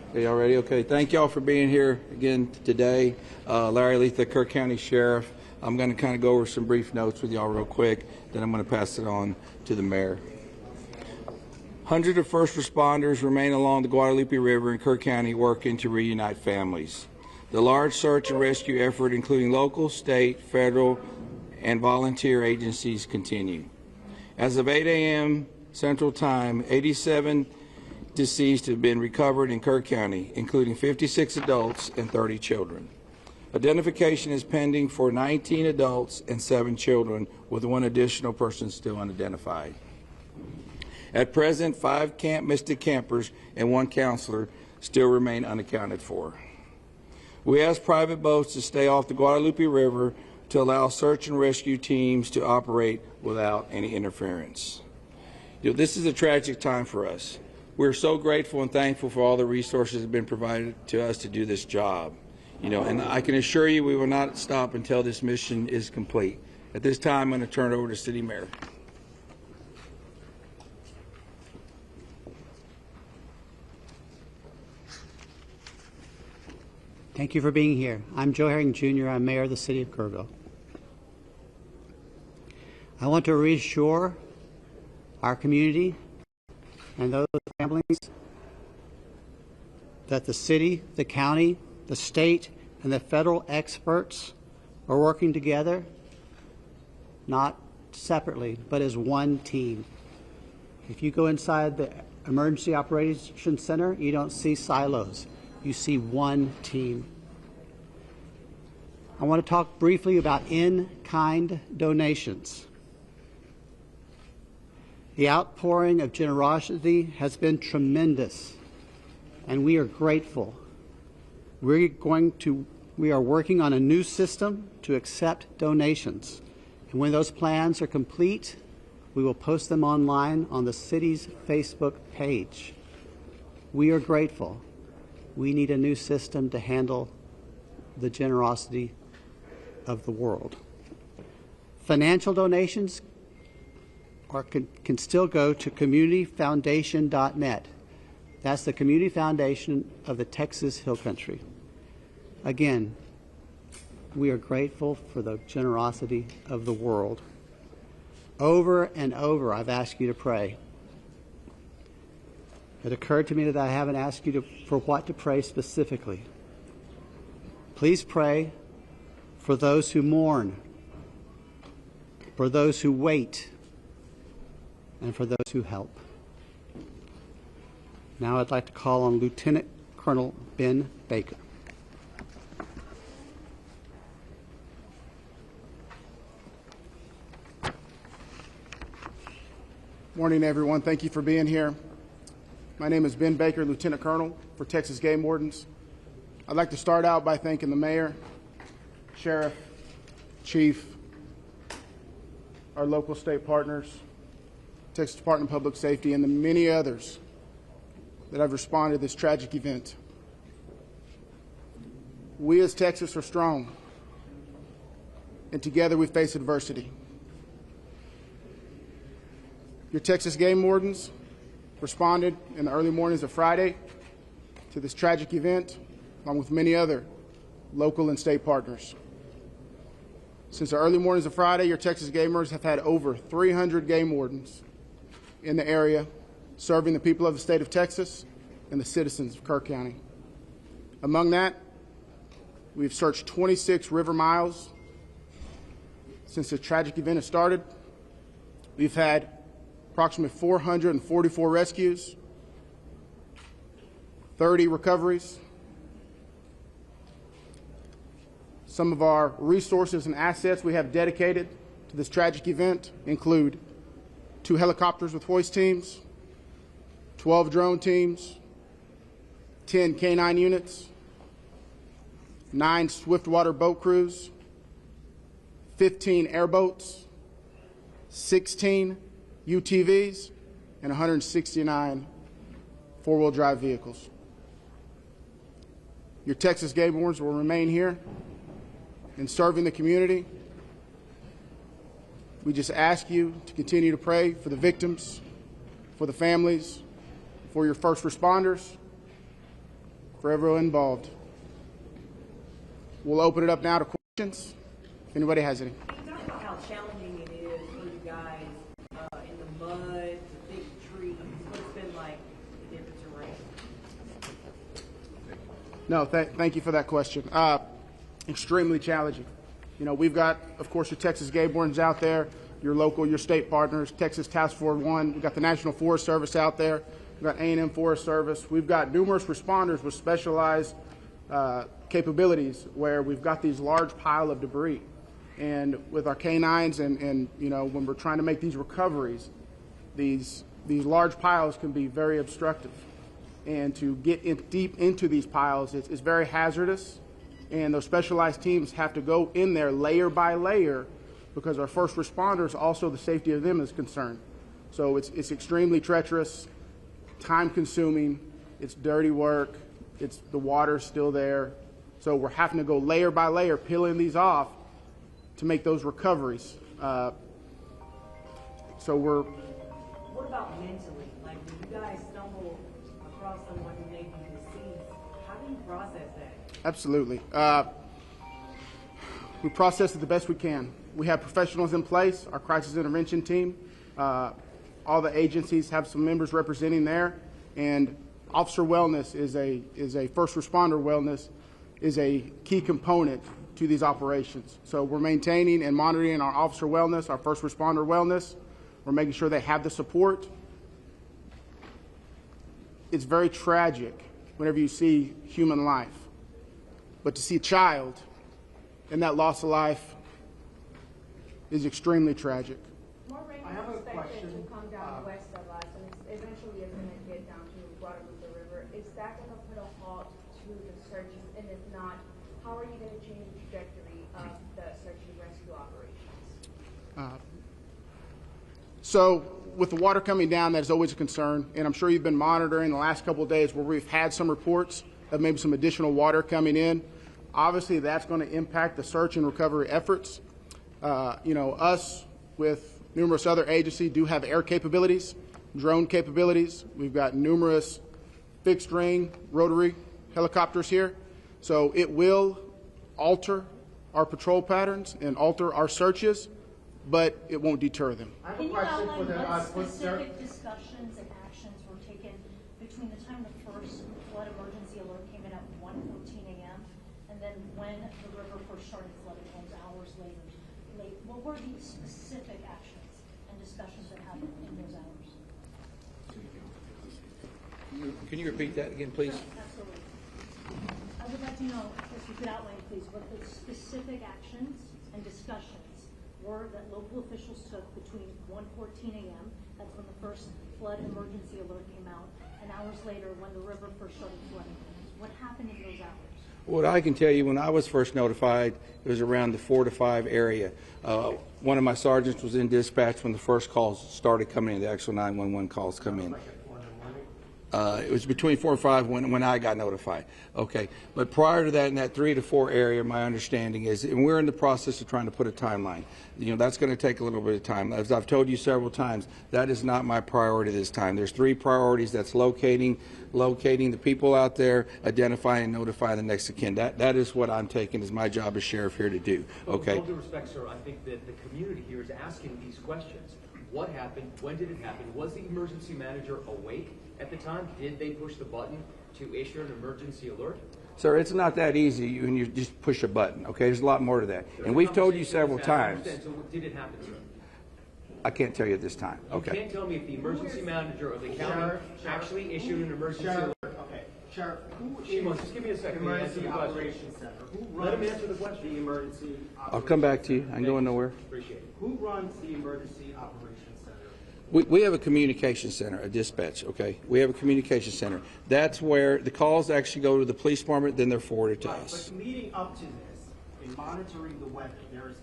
Okay, y'all ready? Okay, thank y'all for being here again today. Larry Letha, Kerr County Sheriff. I'm going to kind of go over some brief notes with y'all real quick, then I'm going to pass it on to the mayor. Hundreds of first responders remain along the Guadalupe River in Kerr County working to reunite families. The large search and rescue effort, including local, state, federal, and volunteer agencies, continue. As of 8 a.m. Central Time, 87 deceased have been recovered in Kerr County, including 56 adults and 30 children. Identification is pending for 19 adults and 7 children, with 1 additional person still unidentified. At present, 5 Camp Mystic campers and 1 counselor still remain unaccounted for. We ask private boats to stay off the Guadalupe River to allow search and rescue teams to operate without any interference. This is a tragic time for us. We're so grateful and thankful for all the resources that have been provided to us to do this job. And I can assure you we will not stop until this mission is complete. At this time, I'm going to turn it over to City Mayor. Thank you for being here. I'm Joe Herring, Jr. I'm Mayor of the City of Kerrville. I want to reassure our community and those families that the city, the county, the state, and the federal experts are working together, not separately, but as one team. If you go inside the Emergency Operations Center, you don't see silos. You see one team. I want to talk briefly about in-kind donations. The outpouring of generosity has been tremendous, and we are grateful. We are working on a new system to accept donations, and when those plans are complete, we will post them online on the city's Facebook page. We are grateful. We need a new system to handle the generosity of the world. Financial donations can still go to communityfoundation.net. That's the community foundation of the Texas Hill Country. Again, we are grateful for the generosity of the world. Over and over, I've asked you to pray. It occurred to me that I haven't asked you for what to pray specifically. Please pray for those who mourn, for those who wait, and for those who help. Now I'd like to call on Lieutenant Colonel Ben Baker. Morning, everyone. Thank you for being here. My name is Ben Baker, Lieutenant Colonel for Texas Game Wardens. I'd like to start out by thanking the Mayor, Sheriff, Chief, our local state partners, Texas Department of Public Safety, and the many others that have responded to this tragic event. We as Texas are strong, and together we face adversity. Your Texas Game Wardens responded in the early mornings of Friday to this tragic event, along with many other local and state partners. Since the early mornings of Friday, your Texas Gamers have had over 300 game wardens in the area, serving the people of the state of Texas and the citizens of Kerr County. Among that, we've searched 26 river miles since the tragic event has started. We've had approximately 444 rescues, 30 recoveries. Some of our resources and assets we have dedicated to this tragic event include 2 helicopters with hoist teams, 12 drone teams, 10 K-9 units, 9 swiftwater boat crews, 15 airboats, 16 UTVs, and 169 four-wheel drive vehicles. Your Texas Game Wardens will remain here in serving the community. We just ask you to continue to pray for the victims, for the families, for your first responders, for everyone involved. We'll open it up now to questions, if anybody has any. Can you talk about how challenging it is for you guys in the mud, the big trees? What's it been like the different terrain? No, thank you for that question. Extremely challenging. You know, we've got, of course, your Texas game wardens out there, your local, your state partners, Texas Task Force 1. We've got the National Forest Service out there. We've got A&M Forest Service. We've got numerous responders with specialized capabilities where we've got these large pile of debris. And with our canines and you know, when we're trying to make these recoveries, these large piles can be very obstructive. And to get deep into these piles is very hazardous. And those specialized teams have to go in there layer by layer because our first responders, also the safety of them is concerned. So it's extremely treacherous, time-consuming, it's dirty work, the water's still there. So we're having to go layer by layer, peeling these off to make those recoveries. What about mentally? Like, when you guys stumble across someone who may be deceased, how do you process that? Absolutely. We process it the best we can. We have professionals in place, our crisis intervention team. All the agencies have some members representing there, and officer wellness is a first responder wellness is a key component to these operations. So we're maintaining and monitoring our officer wellness, our first responder wellness. We're making sure they have the support. It's very tragic whenever you see human life, but to see a child and that loss of life is extremely tragic. More rain I have is a expected question. to come down west of us, and eventually it's going to get down to Guadalupe River. Is that going to put a halt to the searches? And if not, how are you going to change the trajectory of the search and rescue operations? So with the water coming down, that is always a concern, and I'm sure you've been monitoring the last couple of days where we've had some reports of maybe some additional water coming in. Obviously, that's going to impact the search and recovery efforts. You know, us with numerous other agencies do have air capabilities, drone capabilities. We've got numerous fixed wing, rotary helicopters here. So it will alter our patrol patterns and alter our searches, but it won't deter them. I have Can a you question outline for the what sir. specific discussions and actions were taken between the time the first flood emergency alert came in at 1:14 a.m. and then when the river first started flooding homes hours later? What were the specific actions and discussions that happened in those hours? Can you repeat that again, please? Sure, absolutely. I would like to know if you could outline, please, what the specific actions and discussions were that local officials took between 1:14 a.m., that's when the first flood emergency alert came out, and hours later when the river first started flooding. What happened in those hours? What I can tell you, when I was first notified, it was around the 4 to 5 area. One of my sergeants was in dispatch when the first calls started coming in, the actual 911 calls come in. It was between 4 and 5 when I got notified. Okay, but prior to that, in that 3 to 4 area, my understanding is, and we're in the process of trying to put a timeline. You know, that's going to take a little bit of time. As I've told you several times, that is not my priority this time. There's 3 priorities. That's locating the people out there, identifying and notifying the next of kin. That is what I'm taking as my job as sheriff here to do. Okay. With all due respect, sir, I think that the community here is asking these questions. What happened? When did it happen? Was the emergency manager awake at the time? Did they push the button to issue an emergency alert? Sir, it's not that easy when you just push a button, okay? There's a lot more to that. And we've told you several times. So did it happen, sir? I can't tell you at this time. You Okay. can't tell me if the emergency manager of the county actually issued an emergency alert. Okay, Sheriff, who Shimon, is just give me a second. the Let me answer Emergency the question. Operations Center? Who Let him runs answer the question. The Emergency I'll come back to you. I ain't going nowhere. Appreciate it. Who runs the Emergency Operations Center? We have a communication center, a dispatch, okay? We have a communication center. That's where the calls actually go to the police department, then they're forwarded to us. But leading up to this, in monitoring the weather, there's,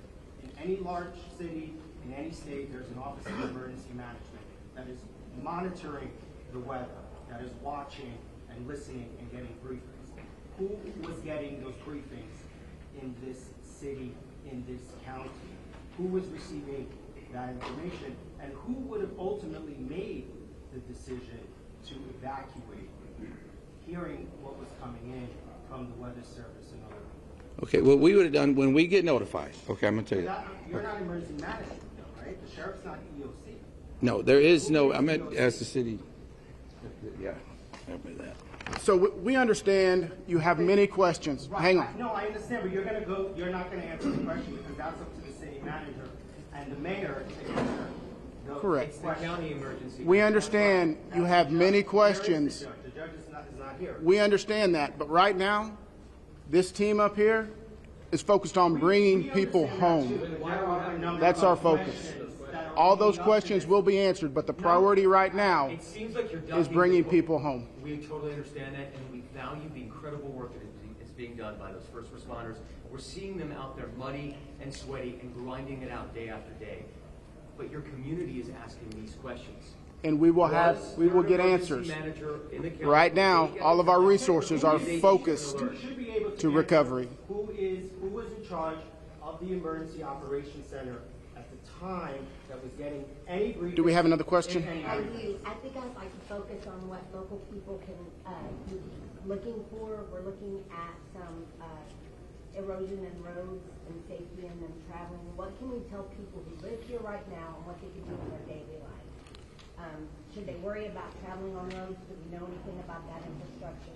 in any large city, in any state, there's an Office of Emergency Management that is monitoring the weather, that is watching and listening and getting briefings. Who was getting those briefings in this city, in this county? Who was receiving that information? And who would have ultimately made the decision to evacuate hearing what was coming in from the weather service and other. Okay, what we would have done when we get notified, okay, I'm going to tell you that. You're not emergency management, though, right? The sheriff's not EOC. No, there is no, I meant as the city, yeah, help me with that. So we understand you have many questions. Right. Hang on. No, I understand, but you're not going to answer the question because that's up to the city manager and the mayor to answer. Correct. It's the county emergency. We understand you have many questions. The judge is not here. We understand that, but right now, this team up here is focused on bringing people home. That's our focus. All those questions will be answered, but the priority right now It seems like you're is bringing people home. We totally understand that, and we value the incredible work that is being done by those first responders. We're seeing them out there muddy and sweaty and grinding it out day after day. But your community is asking these questions. And we will get answers. Right now, all of our resources are focused to recovery. Who was in charge of the emergency operations center at the time that was getting any briefing? Do we have another question? I do. I think I'd like to focus on what local people can be looking for. We're looking at some erosion in roads and safety in them traveling. What can we tell people who live here right now and what they can do in their daily life? Should they worry about traveling on roads? Do we know anything about that infrastructure?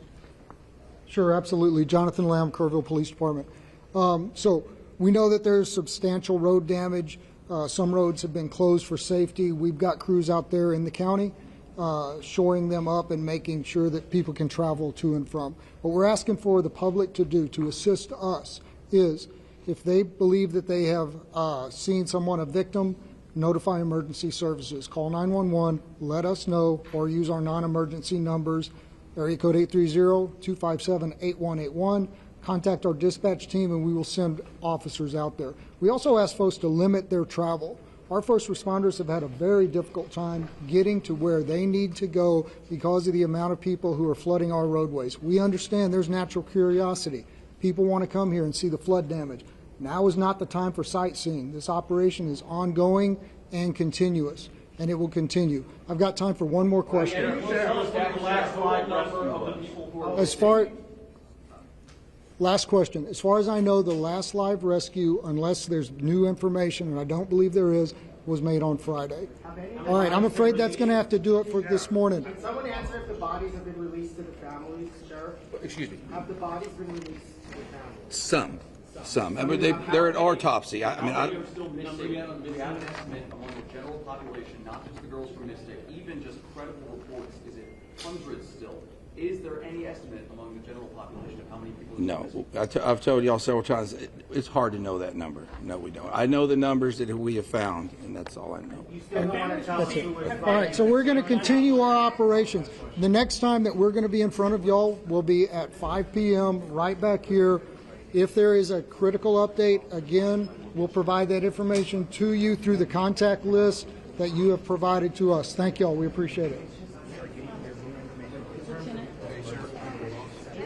Sure, absolutely. Jonathan Lamb, Kerrville Police Department. So we know that there's substantial road damage. Some roads have been closed for safety. We've got crews out there in the county shoring them up and making sure that people can travel to and from. What we're asking for the public to do to assist us is if they believe that they have seen someone, a victim, notify emergency services. Call 911, let us know, or use our non-emergency numbers, area code 830-257-8181. Contact our dispatch team and we will send officers out there. We also ask folks to limit their travel. Our first responders have had a very difficult time getting to where they need to go because of the amount of people who are flooding our roadways. We understand there's natural curiosity. People want to come here and see the flood damage. Now is not the time for sightseeing. This operation is ongoing and continuous, and it will continue. I've got time for one more question. Last question. As far as I know, the last live rescue, unless there's new information, and I don't believe there is, was made on Friday. All right, I'm afraid that's going to have to do it for this morning. Can someone answer if the bodies have been released to the families, Sheriff? Excuse me. Have the bodies been released to the families? Some. I mean, they're at autopsy. Are still missing? Do we have an estimate among the general population, not just the girls from Mystic, even just credible reports? Is it hundreds still? Is there any estimate among the general population of how many people? No, I've told y'all several times, it's hard to know that number. No, we don't. I know the numbers that we have found, and that's all I know. You still don't want to tell me who was All right, so we're going to continue our operations. The next time that we're going to be in front of y'all will be at 5 p.m. right back here. If there is a critical update, again, we'll provide that information to you through the contact list that you have provided to us. Thank y'all. We appreciate it.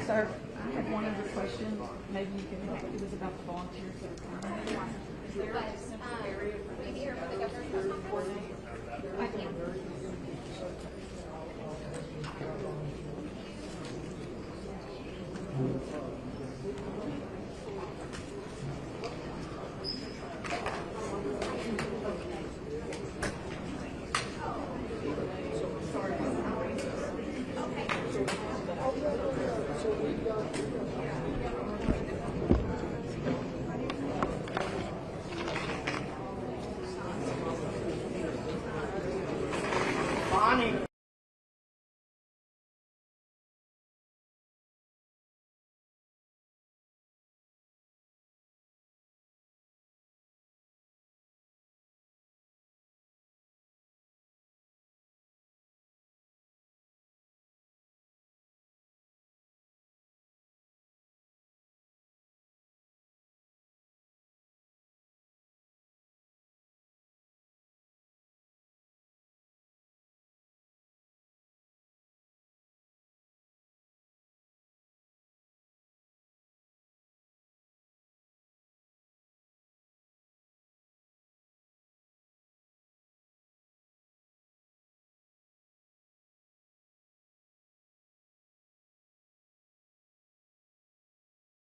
Sir, I have one other question. Maybe you can help. It was about the volunteers that are coming. Is there a simple area for this to go?